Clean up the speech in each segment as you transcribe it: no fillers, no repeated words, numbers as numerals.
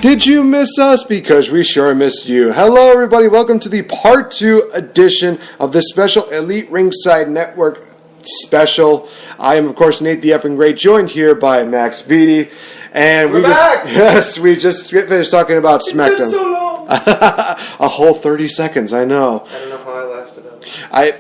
Did you miss us? Because we sure missed you. Hello, everybody. Welcome to the Part 2 edition of this special Elite Ringside Network special. I am, of course, Nate the Effing Great, joined here by Max Beatty. And We're back! we just finished talking about SmackDown. It's been so long. A whole 30 seconds, I know. I don't know how I lasted up.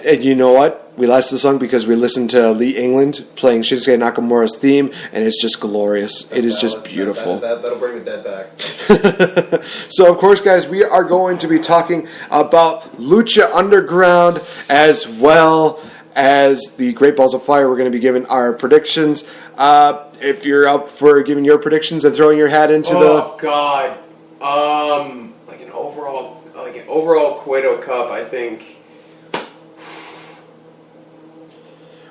And you know what? We lasted this long because we listened to Lee England playing Shinsuke Nakamura's theme, and it's just glorious. It is just beautiful. That'll bring the dead back. So, of course, guys, we are going to be talking about Lucha Underground as well as the Great Balls of Fire. We're going to be giving our predictions. If you're up for giving your predictions and throwing your hat into Oh, God. Like an overall Cueto Cup, I think.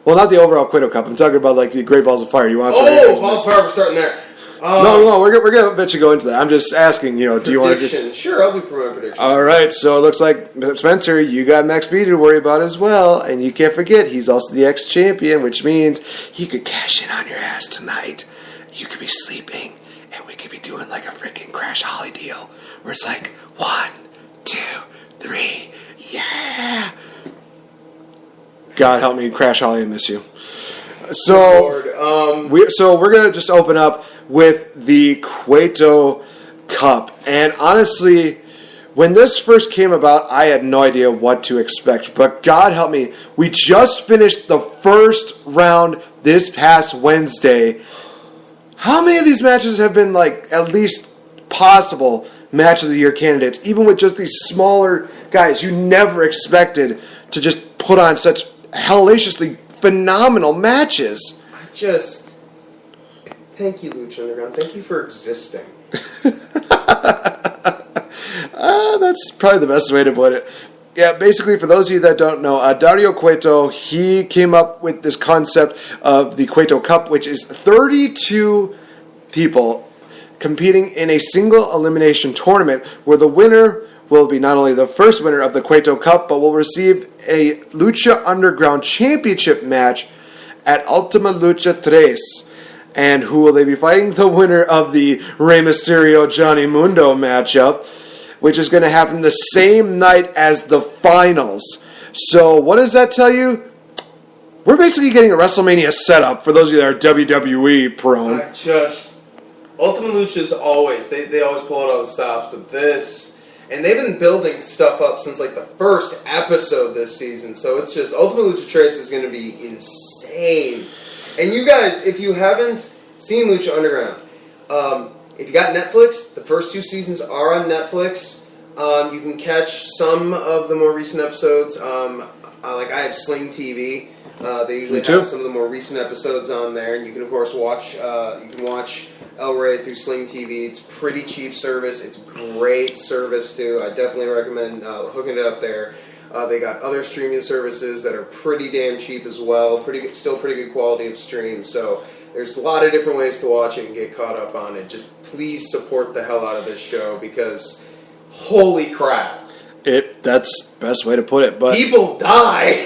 Well, not the overall Cueto Cup. I'm talking about like the Great Balls of Fire. You want? Balls of Fire. We're starting there. No, we're gonna eventually go into that. I'm just asking. Do you want to? Sure, I'll do my predictions. All right. So it looks like Spencer, you got Max Beatty to worry about as well, and you can't forget he's also the ex-champion, which means he could cash in on your ass tonight. You could be sleeping, and we could be doing like a freaking Crash Holly deal, where it's like 1, 2, 3, yeah. God help me, Crash Holly, I miss you. So, we're gonna just open up with the Cueto Cup, and honestly, when this first came about, I had no idea what to expect. But God help me, we just finished the first round this past Wednesday. How many of these matches have been like at least possible match of the year candidates, even with just these smaller guys you never expected to just put on such hellaciously phenomenal matches? Thank you, Lucha Underground. Thank you for existing. That's probably the best way to put it. Yeah, basically, for those of you that don't know, Dario Cueto, he came up with this concept of the Cueto Cup, which is 32 people competing in a single elimination tournament where the winner will be not only the first winner of the Cueto Cup, but will receive a Lucha Underground Championship match at Ultima Lucha 3. And who will they be fighting? The winner of the Rey Mysterio Johnny Mundo matchup, which is going to happen the same night as the finals. So what does that tell you? We're basically getting a WrestleMania setup for those of you that are WWE prone. Ultima Lucha's always, they always pull out all the stops, but this... And they've been building stuff up since like the first episode this season. So it's just, Ultima Lucha Tres is going to be insane. And you guys, if you haven't seen Lucha Underground, if you got Netflix, the first 2 seasons are on Netflix. You can catch some of the more recent episodes. Like I have Sling TV. They usually have some of the more recent episodes on there. And you can, of course, watch El Rey through Sling TV. It's pretty cheap service. It's great service too. I definitely recommend hooking it up there. They got other streaming services that are pretty damn cheap as well. Still pretty good quality of stream. So there's a lot of different ways to watch it and get caught up on it. Just please support the hell out of this show because holy crap. That's the best way to put it. But people die.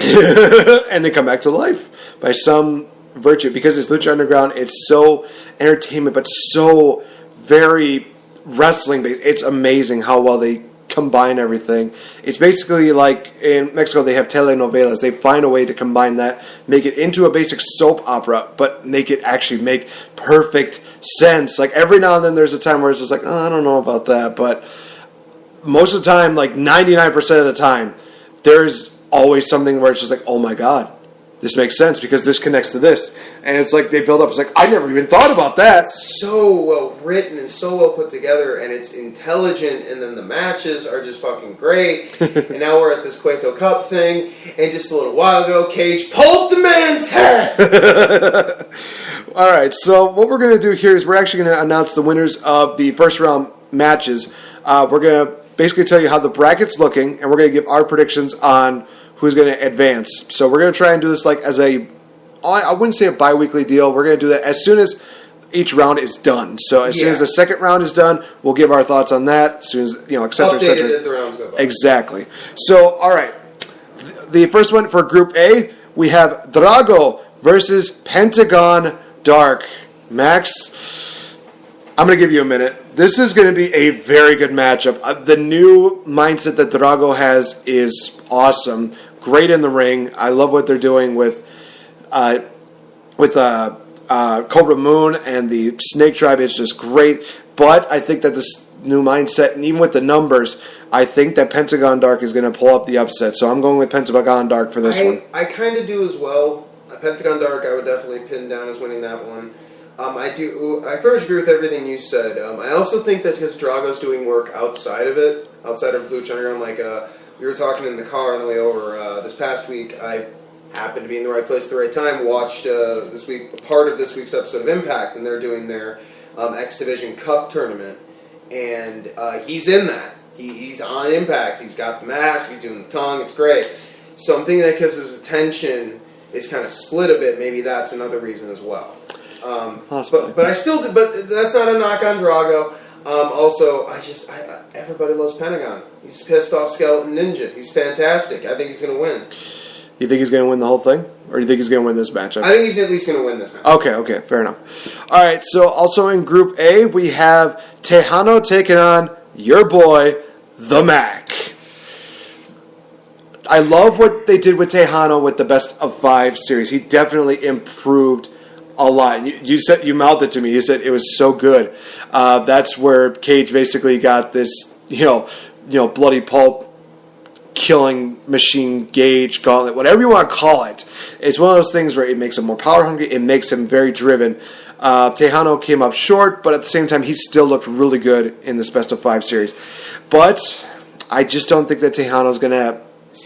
And they come back to life by some virtue. Because it's Lucha Underground, it's so entertainment, but so very wrestling based. It's amazing how well they combine everything. It's basically like in Mexico they have telenovelas. They find a way to combine that, make it into a basic soap opera, but make it actually make perfect sense. Like every now and then there's a time where it's just like, oh, I don't know about that, but most of the time, like 99% of the time, there's always something where it's just like, oh my God, this makes sense because this connects to this. And it's like they build up. It's like, I never even thought about that. It's so well written and so well put together, and it's intelligent, and then the matches are just fucking great. And now we're at this Cueto Cup thing, and just a little while ago, Cage pulled the man's head! All right, so what we're going to do here is we're actually going to announce the winners of the first round matches. We're going to basically tell you how the bracket's looking, and we're going to give our predictions on who's going to advance. So we're going to try and do this like as I wouldn't say a bi-weekly deal. We're going to do that as soon as each round is done. So as soon as the second round is done, we'll give our thoughts on that. As soon as, et cetera, et cetera. Updated as the rounds go by. Exactly. So, all right. The first one for Group A, we have Drago versus Pentagon Dark. Max, I'm going to give you a minute. This is going to be a very good matchup. The new mindset that Drago has is awesome. Great in the ring. I love what they're doing with Cobra Moon and the Snake Tribe. It's just great. But I think that this new mindset, and even with the numbers, I think that Pentagon Dark is going to pull up the upset. So I'm going with Pentagon Dark for this one. I kind of do as well. Pentagon Dark, I would definitely pin down as winning that one. I pretty much agree with everything you said. I also think that because Drago's doing work outside of Lucha Underground, like we were talking in the car on the way over this past week. I happened to be in the right place at the right time. Watched part of this week's episode of Impact, and they're doing their X Division Cup tournament, and he's in that. He's on Impact. He's got the mask. He's doing the tongue. It's great. So I'm thinking that because his attention is kind of split a bit, maybe that's another reason as well. But I still do, but that's not a knock on Drago. Also, everybody loves Pentagon. He's pissed off Skeleton Ninja. He's fantastic. I think he's going to win. You think he's going to win the whole thing? Or do you think he's going to win this matchup? I think he's at least going to win this match. Okay, fair enough. All right, so also in Group A, we have Tejano taking on your boy, The Mac. I love what they did with Tejano with the Best of 5 series. He definitely improved a lot. You mouthed it to me. You said it was so good. That's where Cage basically got this, bloody pulp, killing machine, gauge, gauntlet, whatever you want to call it. It's one of those things where it makes him more power hungry. It makes him very driven. Tejano came up short, but at the same time, he still looked really good in this Best of 5 series. But I just don't think that Tejano's going to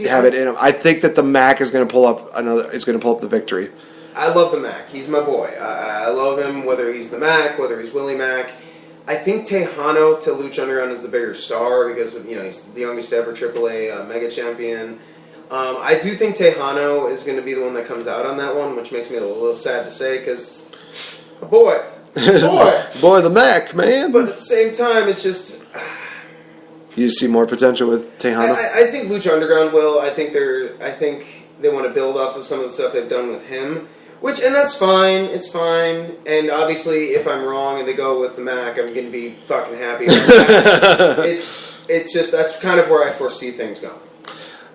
have it in him. I think that the Mac is going to pull up the victory. I love the Mac. He's my boy. I love him, whether he's the Mac, whether he's Willie Mac. I think Tejano to Lucha Underground is the bigger star because of, he's the youngest ever AAA Mega Champion. I do think Tejano is going to be the one that comes out on that one, which makes me a little sad to say because, boy, the Mac, man. But at the same time, it's just. You see more potential with Tejano? I think Lucha Underground will. I think they want to build off of some of the stuff they've done with him. And that's fine. It's fine. And obviously, if I'm wrong and they go with the Mac, I'm going to be fucking happy about that. It's just, that's kind of where I foresee things going.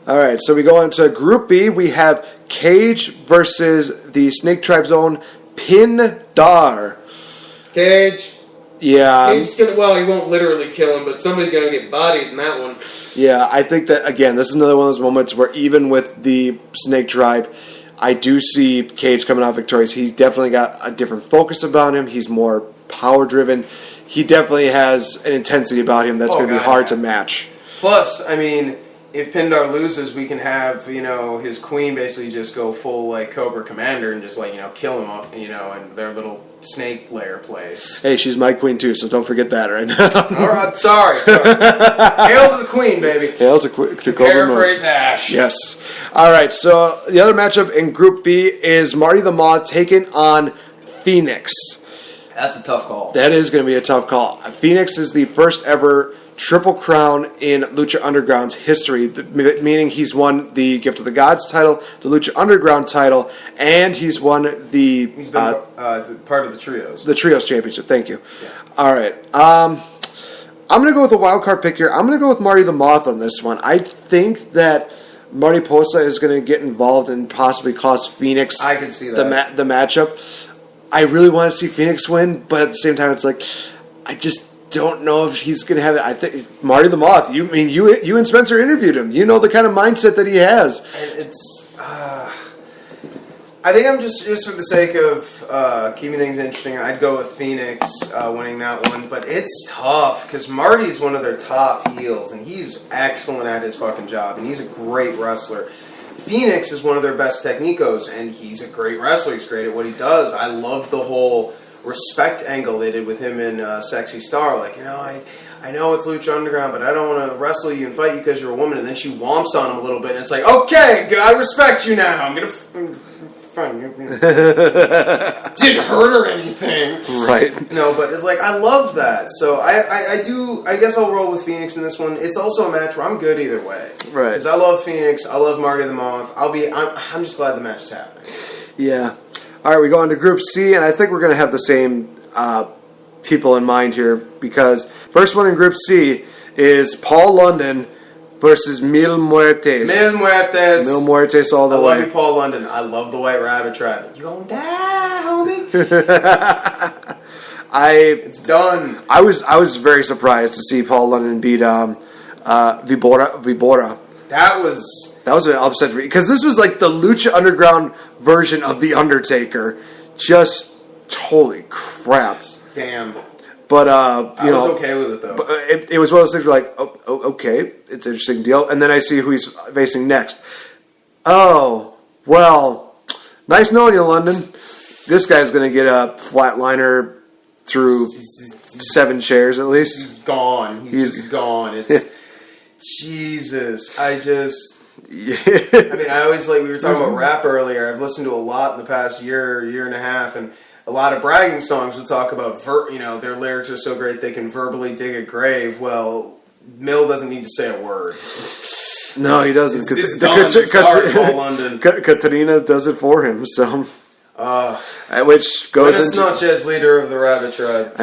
All right, so we go into Group B. We have Cage versus the Snake Tribe's own Pindar. Cage. Yeah. Cage's he won't literally kill him, but somebody's going to get bodied in that one. Yeah, I think that, again, this is another one of those moments where even with the Snake Tribe, I do see Cage coming out victorious. He's definitely got a different focus about him. He's more power-driven. He definitely has an intensity about him that's going to be hard to match. Plus, if Pindar loses, we can have, his queen basically just go full, Cobra Commander and just, kill him up, in their little snake lair place. Hey, she's my queen, too, so don't forget that right now. All right, sorry. Hail to the queen, baby. Hail to Cobra paraphrase Ash. Yes. All right, so the other matchup in Group B is Marty the Moth taking on Phoenix. That's a tough call. That is going to be a tough call. Phoenix is the first ever Triple Crown in Lucha Underground's history, meaning he's won the Gift of the Gods title, the Lucha Underground title, and he's won the... He's been part of the Trios. The Trios Championship, thank you. Yeah. All right. I'm going to go with a wild card pick here. I'm going to go with Marty the Moth on this one. I think that Marty Posa is going to get involved and possibly cost Phoenix I can see that. the matchup. I really want to see Phoenix win, but at the same time, it's like, I just don't know if he's going to have it. I think Marty the Moth. You and Spencer interviewed him. You know the kind of mindset that he has. And it's. I think I'm just for the sake of keeping things interesting, I'd go with Phoenix winning that one. But it's tough because Marty's one of their top heels, and he's excellent at his fucking job, and he's a great wrestler. Phoenix is one of their best technicos, and he's a great wrestler. He's great at what he does. I love the whole respect angle they did with him in Sexy Star. I know it's Lucha Underground, but I don't want to wrestle you and fight you because you're a woman. And then she womps on him a little bit, and it's like, okay, I respect you now. I'm going to... Fine. Didn't hurt or anything. Right. No, but it's like, I love that. So I guess I'll roll with Phoenix in this one. It's also a match where I'm good either way. Right. Because I love Phoenix. I love Marty the Moth. I'm just glad the match is happening. Yeah. All right, we go on to Group C, and I think we're going to have the people in mind here, because first one in Group C is Paul London versus Mil Muertes. Mil Muertes all the I way. love you, Paul London. I love the White Rabbit Tribe. You gonna die, homie? It's done. I was very surprised to see Paul London beat Vibora. That was an upset for me, because this was like the Lucha Underground version of The Undertaker. Just holy crap. damn. But I was okay with it though. But it was one of those things where like, oh, okay, it's an interesting deal. And then I see who he's facing next. Oh, well, nice knowing you, London. This guy's going to get a flatliner through 7 chairs at least. He's gone. He's just gone. It's Jesus. I mean, I always we were talking about rap earlier. I've listened to a lot in the past year and a half, and a lot of bragging songs would talk about, their lyrics are so great they can verbally dig a grave. Well, Mill doesn't need to say a word. No, he doesn't. It's done. Sorry, Paul London. Katarina does it for him, so. Which goes Buenas into... noches, leader of the Rabbit Tribe.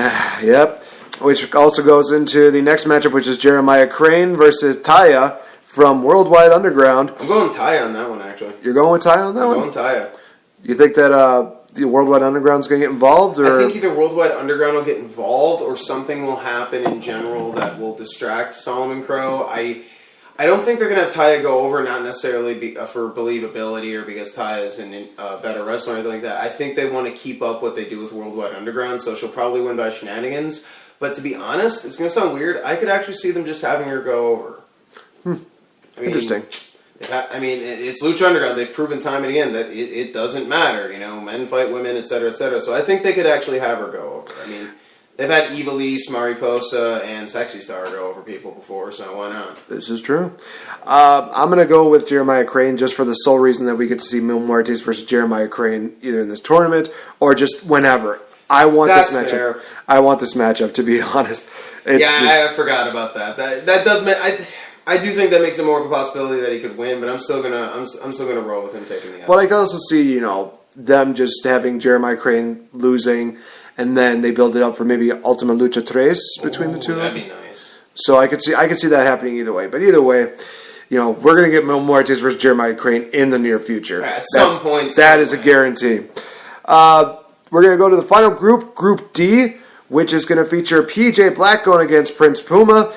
Yep. Which also goes into the next matchup, which is Jeremiah Crane versus Taya from Worldwide Underground. I'm going Taya on that one, actually. You're going with Taya on that one? I'm going Taya. You think that the Worldwide Underground's going to get involved? Or? I think either Worldwide Underground will get involved or something will happen in general that will distract Solomon Crow. I don't think they're going to have Taya go over, not necessarily for believability or because Taya is a better wrestler or anything like that. I think they want to keep up what they do with Worldwide Underground, so she'll probably win by shenanigans. But to be honest, it's going to sound weird. I could actually see them just having her go over. Interesting. It's Lucha Underground. They've proven time and again that it doesn't matter. Men fight women, etc., etc. So I think they could actually have her go over. I mean, they've had Ivelisse, Mariposa, and Sexy Star go over people before, so why not? This is true. I'm going to go with Jeremiah Crane just for the sole reason that we get to see Mil Muertes versus Jeremiah Crane either in this tournament or just whenever. I want this matchup. Fair. I want this matchup, to be honest. I forgot about that. That does make... I do think that makes it more of a possibility that he could win, but I'm still gonna roll with him taking the L. But I can also see, them just having Jeremiah Crane losing, and then they build it up for maybe Ultima Lucha Tres between the two. That'd be nice. So I could see that happening either way. But either way, we're gonna get Mil Muertes versus Jeremiah Crane in the near future. At some point, that is a guarantee. We're gonna go to the final group, Group D, which is gonna feature PJ Black going against Prince Puma.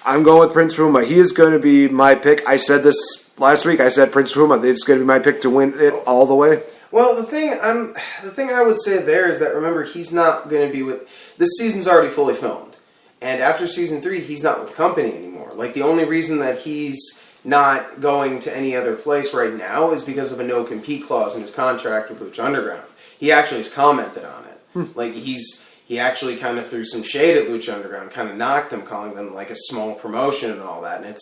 I'm going with Prince Puma. He is going to be my pick. I said this last week. I said Prince Puma. It's going to be my pick to win it all the way. Well, the thing I would say there is that, remember, he's not going to be with... This season's already fully filmed. And after Season 3, he's not with the company anymore. The only reason that he's not going to any other place right now is because of a no-compete clause in his contract with Lucha Underground. He actually has commented on it. He actually kind of threw some shade at Lucha Underground, kind of knocked them, calling them a small promotion and all that. And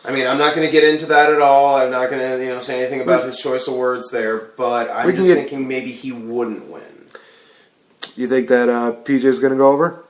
I'm not going to get into that at all. I'm not going to, say anything about his choice of words there. But I'm just thinking maybe he wouldn't win. You think that PJ's going to go over?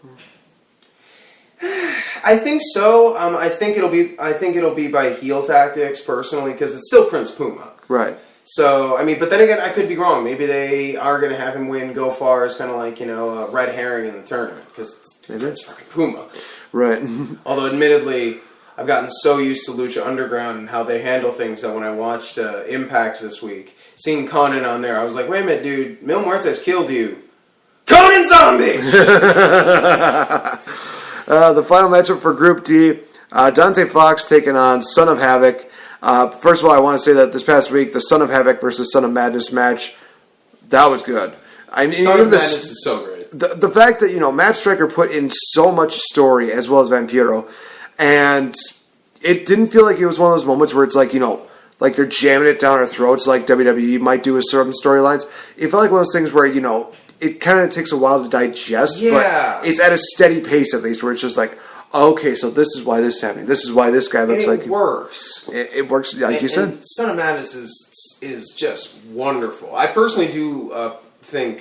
I think so. I think it'll be by heel tactics personally, because it's still Prince Puma. Right. So, but then again, I could be wrong. Maybe they are going to have him win, go far as kind of a red herring in the tournament, because it's fucking Puma. Right. Although, admittedly, I've gotten so used to Lucha Underground and how they handle things that when I watched Impact this week, seeing Conan on there, I was like, wait a minute, dude, Mil Muertes killed you. Conan Zombie! The final matchup for Group D, Dante Fox taking on Son of Havoc. First of all, I want to say that this past week, the Son of Havoc versus Son of Madness match, that was good. Son of Madness is so great. The fact that, Matt Striker put in so much story, as well as Vampiro, and it didn't feel like it was one of those moments where it's like they're jamming it down our throats like WWE might do with certain storylines. It felt like one of those things where, it kind of takes a while to digest, but it's at a steady pace at least, where it's just like, okay, so this is why this is happening. This is why this guy looks like... It works. It works, like you said. Son of Madness is just wonderful. I personally do think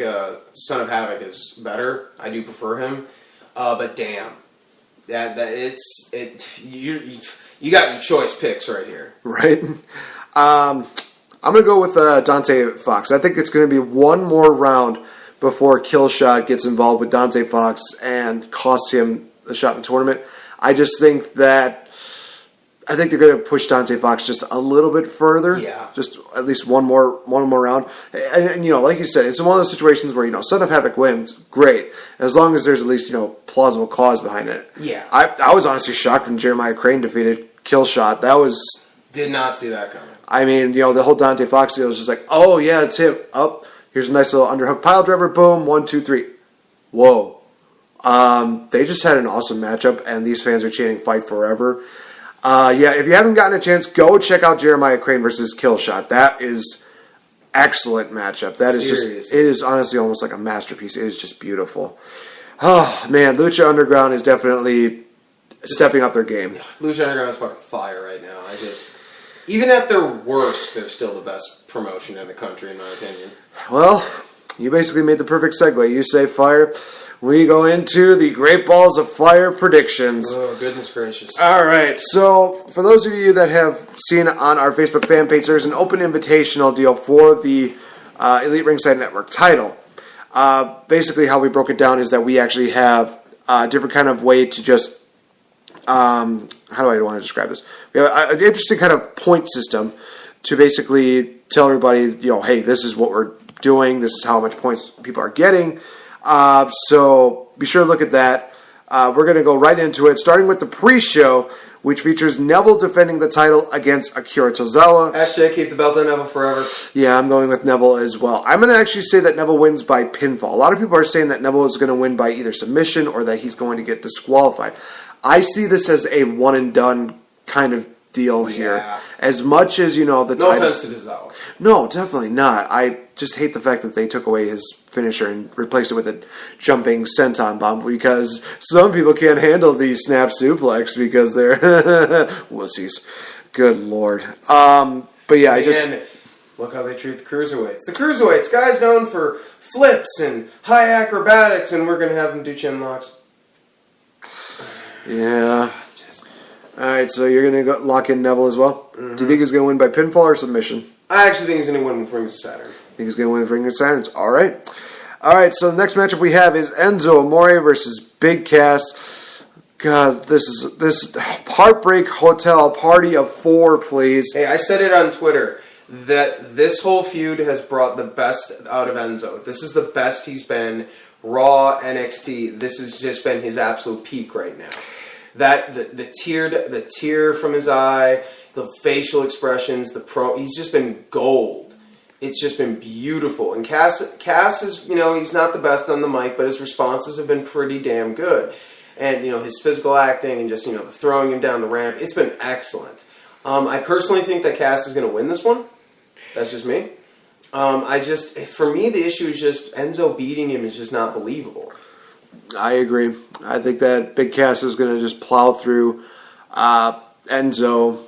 Son of Havoc is better. I do prefer him. But damn. You got your choice picks right here. Right. I'm going to go with Dante Fox. I think it's going to be one more round before Killshot gets involved with Dante Fox and costs him the shot in the tournament. I think they're going to push Dante Fox just a little bit further. Yeah. Just at least one more round. And like you said, it's one of those situations where, Son of Havoc wins, great. As long as there's at least, plausible cause behind it. Yeah. I was honestly shocked when Jeremiah Crane defeated Killshot. Did not see that coming. I mean, the whole Dante Fox deal was just like, oh, yeah, it's him. Oh, here's a nice little underhook pile driver. Boom, 1, 2, 3. Whoa. They just had an awesome matchup, and these fans are chanting fight forever. If you haven't gotten a chance, go check out Jeremiah Crane versus Killshot. That is excellent matchup. It is honestly almost like a masterpiece. It is just beautiful. Oh, man, Lucha Underground is definitely stepping up their game. Lucha Underground is fucking fire right now. Even at their worst, they're still the best promotion in the country, in my opinion. Well, you basically made the perfect segue. You say fire. We go into the Great Balls of Fire predictions. Oh, goodness gracious. All right, so for those of you that have seen on our Facebook fan page, there's an open invitational deal for the Elite Ringside Network title. Basically, how we broke it down is that we actually have a different kind of way to just... how do I want to describe this? We have an interesting kind of point system to basically tell everybody, hey, this is what we're doing. This is how much points people are getting. So be sure to look at that. We're going to go right into it, starting with the pre-show, which features Neville defending the title against Akira Tozawa. SJ, keep the belt on Neville forever. Yeah, I'm going with Neville as well. I'm going to actually say that Neville wins by pinfall. A lot of people are saying that Neville is going to win by either submission or that he's going to get disqualified. I see this as a one-and-done kind of deal here. As much as, the No title... offense to Tozawa. No, definitely not. I just hate the fact that they took away his finisher and replaced it with a jumping senton bomb because some people can't handle the snap suplex because they're wussies. Good Lord. But yeah, look how they treat the cruiserweights. The cruiserweights, guys known for flips and high acrobatics, and we're going to have them do chin locks. Yeah. Alright, so you're going to lock in Neville as well? Mm-hmm. Do you think he's going to win by pinfall or submission? I actually think he's going to win with Rings of Saturn. Think he's going to win with Rings of Saturn? Alright, so the next matchup we have is Enzo Amore versus Big Cass. God, this Heartbreak Hotel party of 4, please. Hey, I said it on Twitter that this whole feud has brought the best out of Enzo. This is the best he's been. Raw, NXT, this has just been his absolute peak right now. That the tear from his eye, the facial expressions, he's just been gold. It's just been beautiful. And Cass is, he's not the best on the mic, but his responses have been pretty damn good. And, his physical acting and just, the throwing him down the ramp, it's been excellent. I personally think that Cass is going to win this one. That's just me. For me, the issue is just Enzo beating him is just not believable. I agree. I think that Big Cass is going to just plow through Enzo,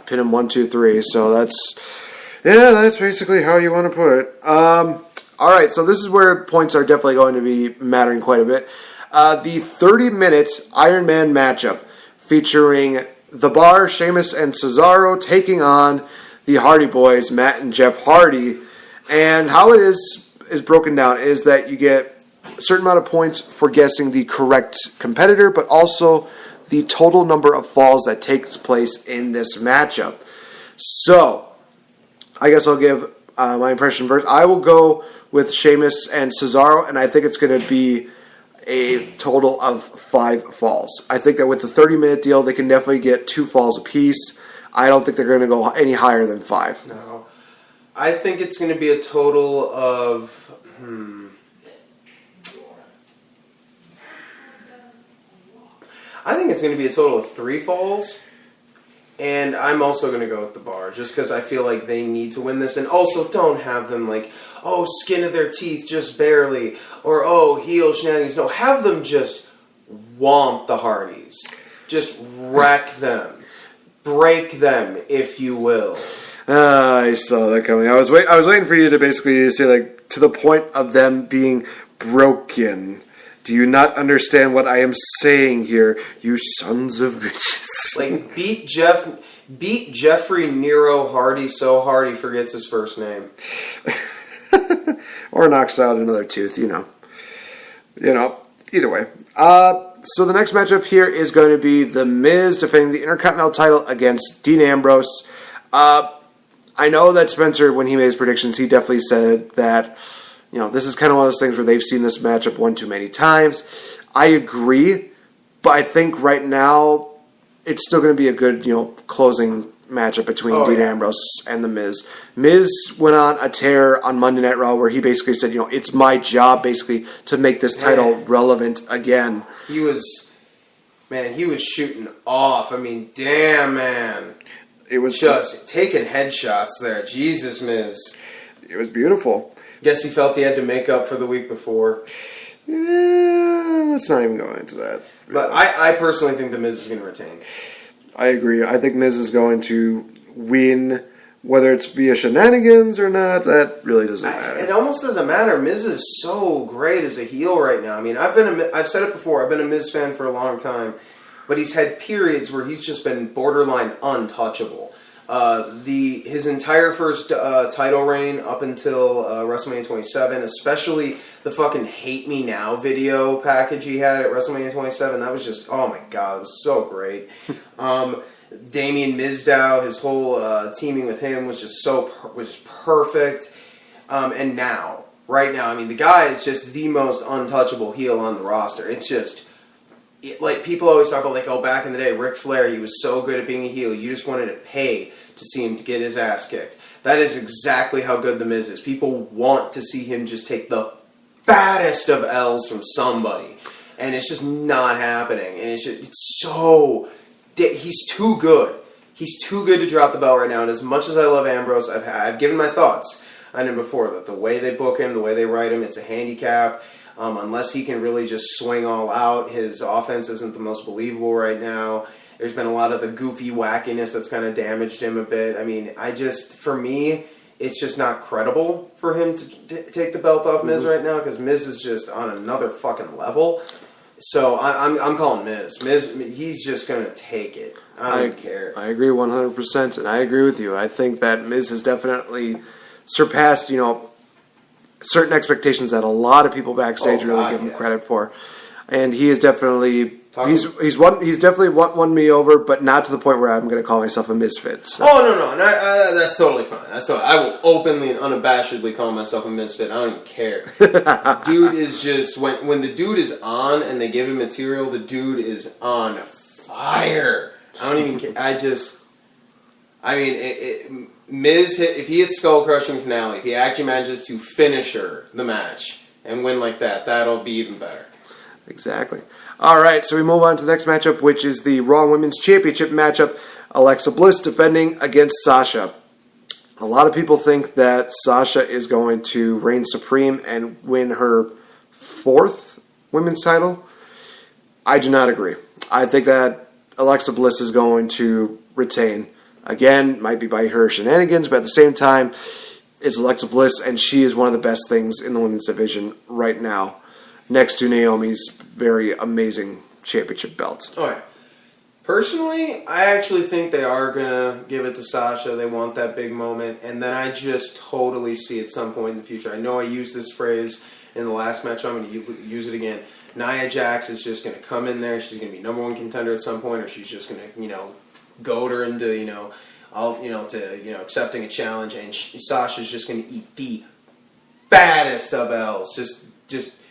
pin him 1, 2, 3. So that's basically how you want to put it. All right, so this is where points are definitely going to be mattering quite a bit. The 30-minute Iron Man matchup featuring The Bar, Sheamus, and Cesaro taking on the Hardy Boys, Matt and Jeff Hardy. And how it is broken down is that you get a certain amount of points for guessing the correct competitor, but also the total number of falls that takes place in this matchup. So, I guess I'll give my impression first. I will go with Sheamus and Cesaro, and I think it's going to be a total of 5 falls. I think that with the 30-minute deal, they can definitely get 2 falls apiece. I don't think they're going to go any higher than 5. No. I think it's going to be a total of... I think it's going to be a total of 3 falls. And I'm also going to go with The Bar, just because I feel like they need to win this. And also, don't have them skin of their teeth just barely. Or, heel shenanigans. No, have them just womp the Hardys. Just wreck them. Break them, if you will. I saw that coming. I was waiting for you to basically say, to the point of them being broken. Do you not understand what I am saying here, you sons of bitches? Beat Jeffrey Nero Hardy so hard he forgets his first name. or knocks out another tooth, either way. So the next matchup here is going to be The Miz defending the Intercontinental title against Dean Ambrose. I know that Spencer, when he made his predictions, he definitely said that, this is kind of one of those things where they've seen this matchup one too many times. I agree, but I think right now it's still going to be a good, closing matchup between Dean Ambrose and The Miz. Miz went on a tear on Monday Night Raw where he basically said, it's my job basically to make this title relevant again. He was shooting off. I mean, damn, man. It was just taking headshots there. Jesus, Miz. It was beautiful. Guess he felt he had to make up for the week before. Yeah, let's not even go into that. But I personally think The Miz is going to retain. I agree. I think Miz is going to win, whether it's via shenanigans or not. That really doesn't matter. It almost doesn't matter. Miz is so great as a heel right now. I mean, I've said it before. I've been a Miz fan for a long time, but he's had periods where he's just been borderline untouchable. His entire first title reign up until WrestleMania 27, especially the fucking Hate Me Now video package he had at WrestleMania 27, that was just, oh my god, it was so great. Damien Mizdow, his whole teaming with him was just perfect. And now, right now, I mean, the guy is just the most untouchable heel on the roster. It's just, like, people always talk about, like, oh, back in the day, Ric Flair, he was so good at being a heel, you just wanted to pay to see him to get his ass kicked. That is exactly how good The Miz is. People want to see him just take the fattest of L's from somebody. And it's just not happening. And it's so... He's too good. He's too good to drop the belt right now. And as much as I love Ambrose, I've given my thoughts on him before. That the way they book him, the way they write him, it's a handicap. Unless he can really just swing all out, his offense isn't the most believable right now. There's been a lot of the goofy wackiness that's kind of damaged him a bit. I mean, for me, it's just not credible for him to take the belt off Miz right now, because Miz is just on another fucking level. So I'm calling Miz. He's just going to take it. I don't care. I agree 100%, and I agree with you. I think that Miz has definitely surpassed, certain expectations that a lot of people backstage give him credit for. And he is definitely... He's definitely won me over, but not to the point where I'm going to call myself a misfit. So. Oh, no. And that's totally fine. I will openly and unabashedly call myself a misfit. I don't even care. Dude is just... When the dude is on and they give him material, the dude is on fire. I don't even care. Miz, if he hits Skull Crushing Finale, if he actually manages to finisher the match and win like that, that'll be even better. Exactly. All right, so we move on to the next matchup, which is the Raw Women's Championship matchup. Alexa Bliss defending against Sasha. A lot of people think that Sasha is going to reign supreme and win her 4th women's title. I do not agree. I think that Alexa Bliss is going to retain. Again, might be by her shenanigans, but at the same time, it's Alexa Bliss, and she is one of the best things in the women's division right now, next to Naomi's very amazing championship belt. All right. Personally, I actually think they are going to give it to Sasha. They want that big moment, and then I just totally see at some point in the future. I know I used this phrase in the last match. I'm going to use it again. Nia Jax is just going to come in there. She's going to be number 1 contender at some point, or she's just going to, goad her into, accepting a challenge, and Sasha's just going to eat the fattest of L's. Just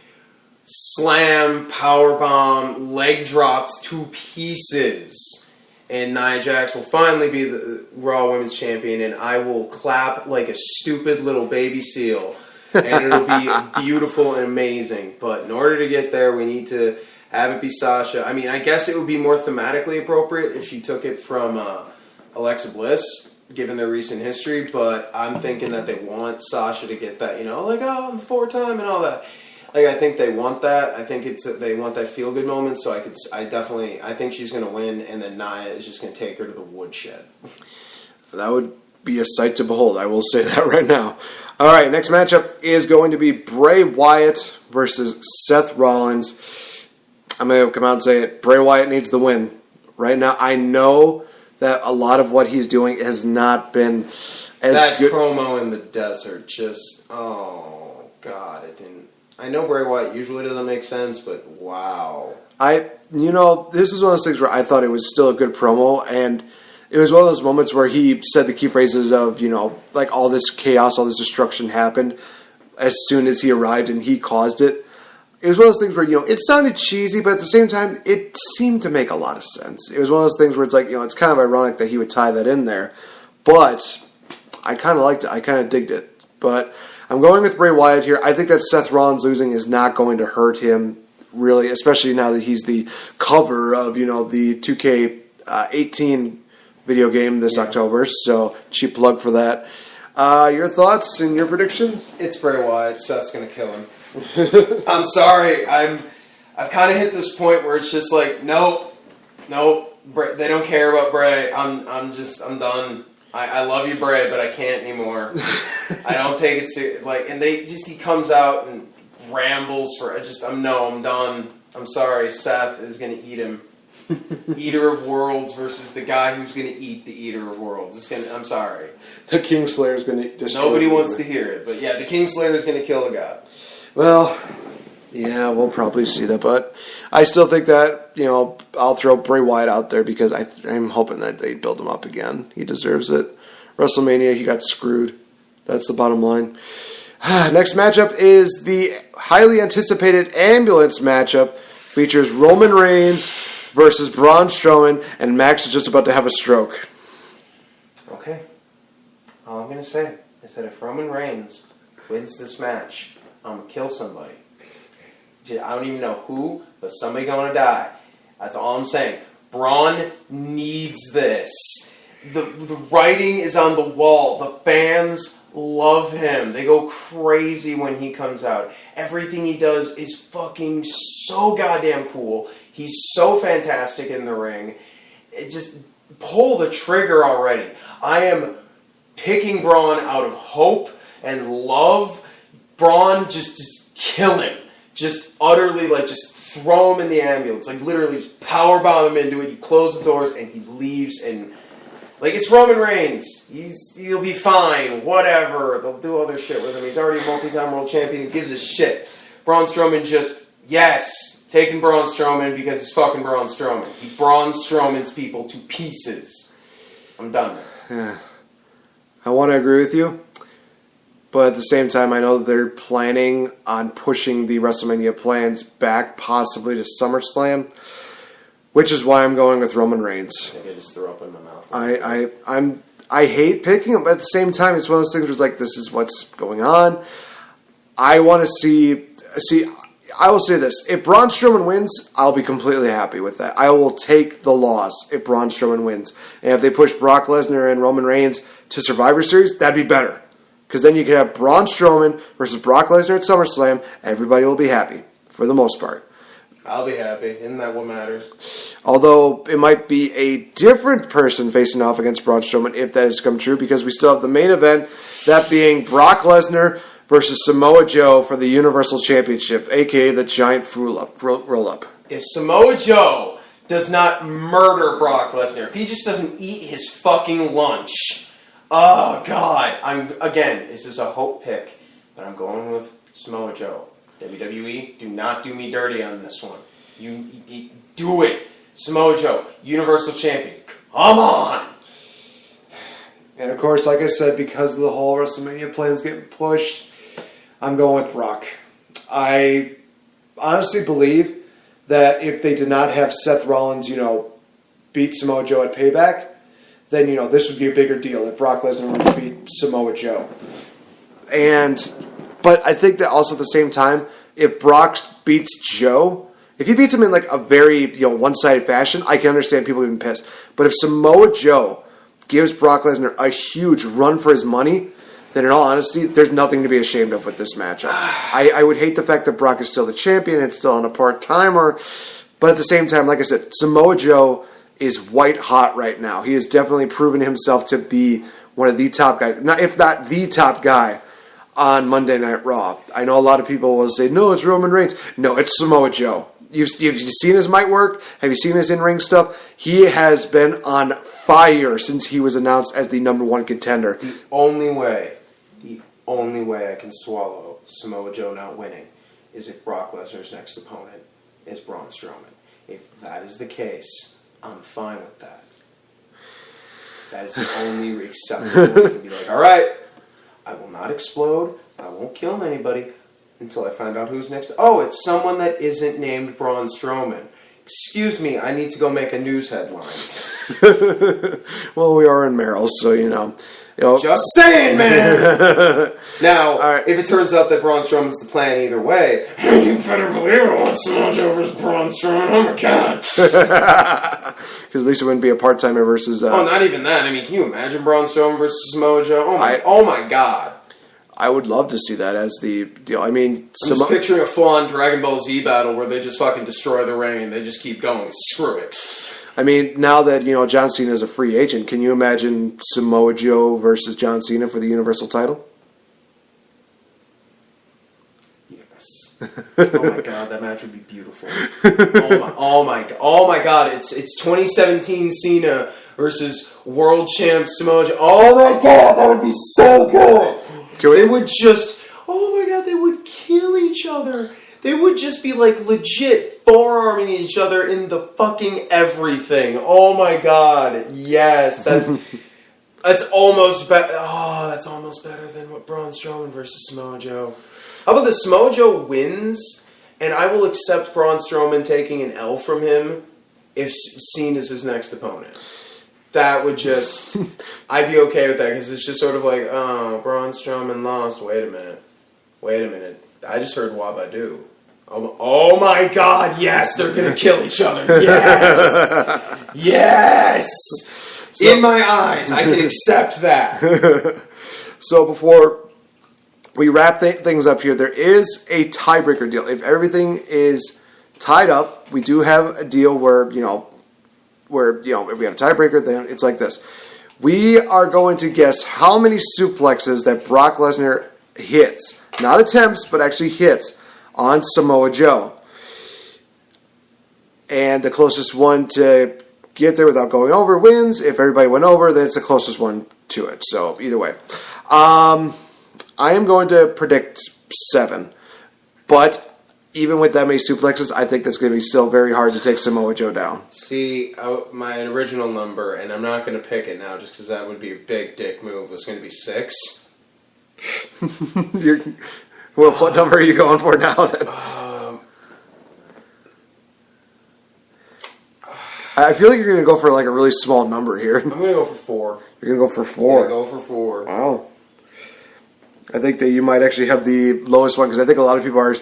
slam, powerbomb, leg drops to pieces. And Nia Jax will finally be the Raw Women's Champion, and I will clap like a stupid little baby seal. And it'll be beautiful and amazing. But in order to get there, we need to have it be Sasha. I mean, I guess it would be more thematically appropriate if she took it from Alexa Bliss, given their recent history. But I'm thinking that they want Sasha to get that, I'm 4-time and all that. I think they want that. I think they want that feel-good moment. So I think she's going to win, and then Nia is just going to take her to the woodshed. That would be a sight to behold. I will say that right now. All right, next matchup is going to be Bray Wyatt versus Seth Rollins. I'm going to come out and say it. Bray Wyatt needs the win. Right now, I know that a lot of what he's doing has not been as that good. Promo in the desert, just, oh, God, it didn't. I know Bray Wyatt usually doesn't make sense, but wow. This is one of those things where I thought it was still a good promo, and it was one of those moments where he said the key phrases of, like all this chaos, all this destruction happened as soon as he arrived and he caused it. It was one of those things where, it sounded cheesy, but at the same time, it seemed to make a lot of sense. It was one of those things where it's like, it's kind of ironic that he would tie that in there. But I kind of liked it. I kind of digged it. But I'm going with Bray Wyatt here. I think that Seth Rollins losing is not going to hurt him, really, especially now that he's the cover of, the 2K18 video game this October. So, cheap plug for that. Your thoughts and your predictions? It's Bray Wyatt. Seth's going to kill him. I'm sorry. I've kind of hit this point where it's just like, nope. They don't care about Bray. I'm done. I love you, Bray, but I can't anymore. I don't take it seriously. And he comes out and rambles for. I'm done. I'm sorry. Seth is going to eat him. Eater of Worlds versus the guy who's going to eat the Eater of Worlds. I'm sorry. The Kingslayer is going to destroy. Nobody wants to hear it, but yeah, the Kingslayer is going to kill the god. Well, yeah, we'll probably see that, but I still think that, I'll throw Bray Wyatt out there because I'm hoping that they build him up again. He deserves it. WrestleMania, he got screwed. That's the bottom line. Next matchup is the highly anticipated ambulance matchup. Features Roman Reigns versus Braun Strowman, and Max is just about to have a stroke. Okay. All I'm going to say is that if Roman Reigns wins this match, I'm going to kill somebody. I don't even know who, but somebody going to die. That's all I'm saying. Braun needs this. The writing is on the wall. The fans love him. They go crazy when he comes out. Everything he does is fucking so goddamn cool. He's so fantastic in the ring. Just pull the trigger already. I am picking Braun out of hope and love. Braun, just kill him. Just utterly, just throw him in the ambulance. Literally, just powerbomb him into it. You close the doors, and he leaves, and... it's Roman Reigns. He'll be fine. Whatever. They'll do other shit with him. He's already a multi-time world champion. Who gives a shit? Braun Strowman taking Braun Strowman because he's fucking Braun Strowman. He Braun Strowman's people to pieces. I'm done there. Yeah. I want to agree with you. But at the same time, I know that they're planning on pushing the WrestleMania plans back possibly to SummerSlam, which is why I'm going with Roman Reigns. Maybe I just threw up in my mouth. I hate picking him, but at the same time, it's one of those things where it's this is what's going on. I want to see. I will say this: if Braun Strowman wins, I'll be completely happy with that. I will take the loss if Braun Strowman wins, and if they push Brock Lesnar and Roman Reigns to Survivor Series, that'd be better. Because then you can have Braun Strowman versus Brock Lesnar at SummerSlam. Everybody will be happy, for the most part. I'll be happy. Isn't that what matters? Although it might be a different person facing off against Braun Strowman if that has come true, because we still have the main event, that being Brock Lesnar versus Samoa Joe for the Universal Championship, a.k.a. the Giant Roll-Up. If Samoa Joe does not murder Brock Lesnar, if he just doesn't eat his fucking lunch... Oh, God. This is a hope pick, but I'm going with Samoa Joe. WWE, do not do me dirty on this one. You do it. Samoa Joe, Universal Champion. Come on! And, of course, like I said, because of the whole WrestleMania plans getting pushed, I'm going with Brock. I honestly believe that if they did not have Seth Rollins, beat Samoa Joe at Payback, then, this would be a bigger deal if Brock Lesnar were to beat Samoa Joe. But I think that also at the same time, if Brock beats Joe, if he beats him in a very, one-sided fashion, I can understand people being pissed. But if Samoa Joe gives Brock Lesnar a huge run for his money, then in all honesty, there's nothing to be ashamed of with this matchup. I would hate the fact that Brock is still the champion and still on a part-timer. But at the same time, like I said, Samoa Joe is white hot right now. He has definitely proven himself to be one of the top guys, if not the top guy on Monday Night Raw. I know a lot of people will say, no, it's Roman Reigns. No, it's Samoa Joe. You've seen his mic work? Have you seen his in-ring stuff? He has been on fire since he was announced as the number one contender. The only way I can swallow Samoa Joe not winning is if Brock Lesnar's next opponent is Braun Strowman. If that is the case, I'm fine with that. That is the only acceptable way to be like, all right, I will not explode. I won't kill anybody until I find out who's next. Oh, it's someone that isn't named Braun Strowman. Excuse me, I need to go make a news headline. Well, we are in Merrill's, so you know. Just saying, man! Now, if it turns out that Braun Strowman's the plan either way, you better believe I want Samoa Joe versus Braun Strowman. Oh my god! Because at least it wouldn't be a part-timer versus... oh, not even that. I mean, can you imagine Braun Strowman versus Samoa Joe? Oh my god. I would love to see that as the deal. I mean... I'm just picturing a full-on Dragon Ball Z battle where they just fucking destroy the ring and they just keep going. Screw it. I mean, now that, John Cena is a free agent, can you imagine Samoa Joe versus John Cena for the Universal title? Yes. Oh my god, that match would be beautiful. Oh my god, it's 2017 Cena versus World Champ Samoa Joe. Oh my god, that would be so good. They would just, oh my god, they would kill each other. They would just be like legit forearming each other in the fucking everything. Oh my god, yes, that's almost better. Oh, that's almost better than what Braun Strowman versus Samoa Joe. How about the Samoa Joe wins, and I will accept Braun Strowman taking an L from him if Cena's his next opponent. That would just, I'd be okay with that because it's just sort of like, oh, Braun Strowman lost. Wait a minute. I just heard Wabadu. Oh my god, yes, they're going to kill each other. Yes! Yes! So, in my eyes, I can accept that. So before we wrap things up here, there is a tiebreaker deal. If everything is tied up, we do have a deal where, if we have a tiebreaker, then it's like this. We are going to guess how many suplexes that Brock Lesnar hits, not attempts, but actually hits, on Samoa Joe. And the closest one to get there without going over wins. If everybody went over, then it's the closest one to it. So either way. I am going to predict 7. But even with that many suplexes, I think that's going to be still very hard to take Samoa Joe down. See, my original number, and I'm not going to pick it now just because that would be a big dick move, was going to be 6. Well, what number are you going for now, then? I feel like you're going to go for like a really small number here. I'm going to go for 4. You're going to go for 4? I'm going to go for 4. Wow. I think that you might actually have the lowest one, because I think a lot of people are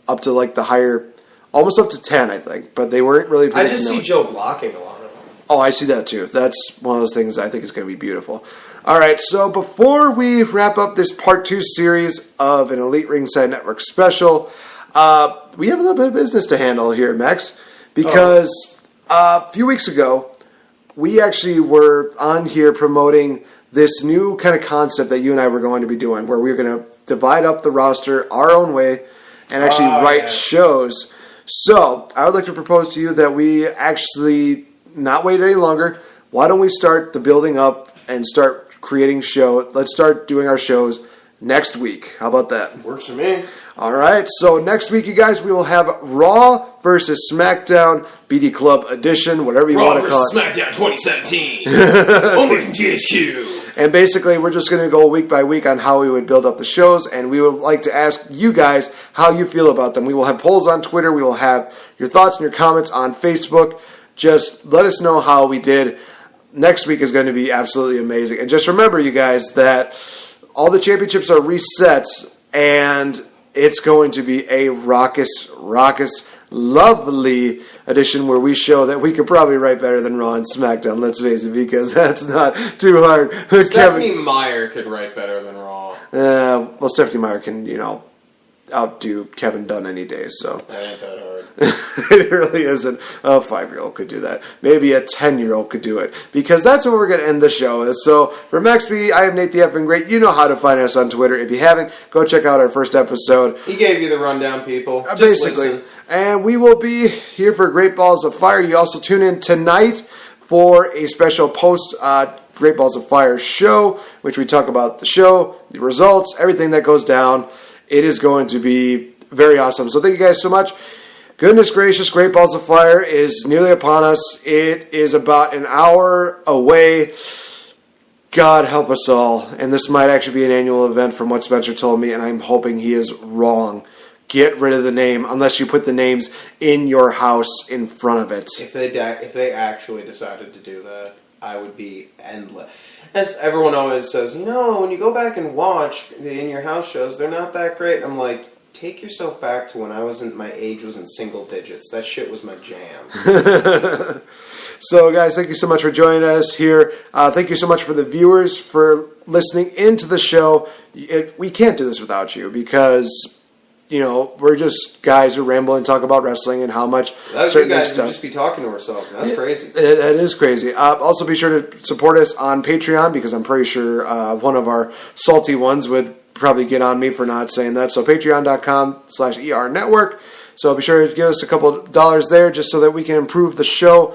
up to like the higher, almost up to 10, I think. But they weren't really... I just see Joe blocking a lot of them. Oh, I see that too. That's one of those things I think is going to be beautiful. All right, so before we wrap up this Part 2 series of an Elite Ringside Network special, we have a little bit of business to handle here, Max, because a few weeks ago, we actually were on here promoting this new kind of concept that you and I were going to be doing, where we're going to divide up the roster our own way and actually write shows. So I would like to propose to you that we actually not wait any longer. Why don't we start the building up and start creating show? Let's start doing our shows next week. How about that? Works for me. All right. So next week, you guys, we will have Raw versus SmackDown BD Club Edition, whatever you want to call it. Raw versus SmackDown 2017. Only from THQ. And basically, we're just going to go week by week on how we would build up the shows, and we would like to ask you guys how you feel about them. We will have polls on Twitter. We will have your thoughts and your comments on Facebook. Just let us know how we did. Next week is going to be absolutely amazing. And just remember, you guys, that all the championships are reset, and it's going to be a raucous, lovely edition where we show that we could probably write better than Raw and SmackDown, let's face it, because that's not too hard. Stephanie Meyer could write better than Raw. Well, Stephanie Meyer can, outdo Kevin Dunn any day, so. That ain't that hard. It really isn't. A 5-year-old could do that. Maybe a 10-year-old could do it. Because that's what we're going to end the show with. So, for Max Beatty, I am Nate the Effing Great. You know how to find us on Twitter. If you haven't, go check out our first episode. He gave you the rundown, people. Just basically. Listen. And we will be here for Great Balls of Fire. You also tune in tonight for a special post Great Balls of Fire show, which we talk about the show, the results, everything that goes down It is going to be very awesome. So thank you guys so much. Goodness gracious, Great Balls of Fire is nearly upon us. It is about an hour away. God help us all. And this might actually be an annual event from what Spencer told me, and I'm hoping he is wrong. Get rid of the name unless you put the names in your house in front of it. If they actually decided to do that, I would be endless. As everyone always says, when you go back and watch the In Your House shows, they're not that great. I'm like, take yourself back to when my age was in single digits. That shit was my jam. So, guys, thank you so much for joining us here. Thank you so much for the viewers for listening into the show. We can't do this without you because, we're just guys who ramble and talk about wrestling and how much certain guys would just be talking to ourselves. That's crazy. That is crazy. Also, be sure to support us on Patreon because I'm pretty sure one of our salty ones would probably get on me for not saying that. So, patreon.com/ER Network. So be sure to give us a couple dollars there just so that we can improve the show.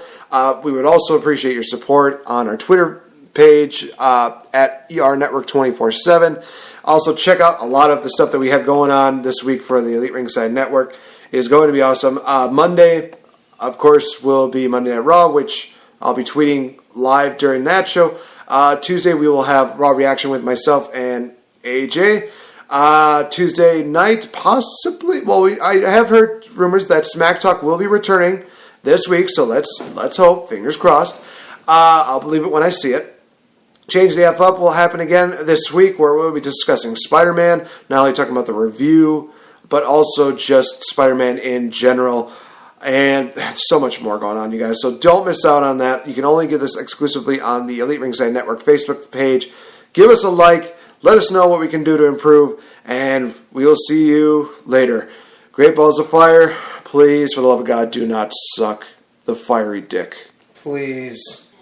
We would also appreciate your support on our Twitter page at ER Network 24/7. Also, check out a lot of the stuff that we have going on this week for the Elite Ringside Network. It is going to be awesome. Monday, of course, will be Monday Night Raw, which I'll be tweeting live during that show. Tuesday, we will have Raw Reaction with myself and AJ. Tuesday night, possibly. Well, I have heard rumors that Smack Talk will be returning this week, so let's hope. Fingers crossed. I'll believe it when I see it. Change the F Up will happen again this week, where we'll be discussing Spider-Man. Not only talking about the review, but also just Spider-Man in general. And so much more going on, you guys. So don't miss out on that. You can only get this exclusively on the Elite Ringside Network Facebook page. Give us a like. Let us know what we can do to improve, and we will see you later. Great Balls of Fire, please, for the love of God, do not suck the fiery dick. Please.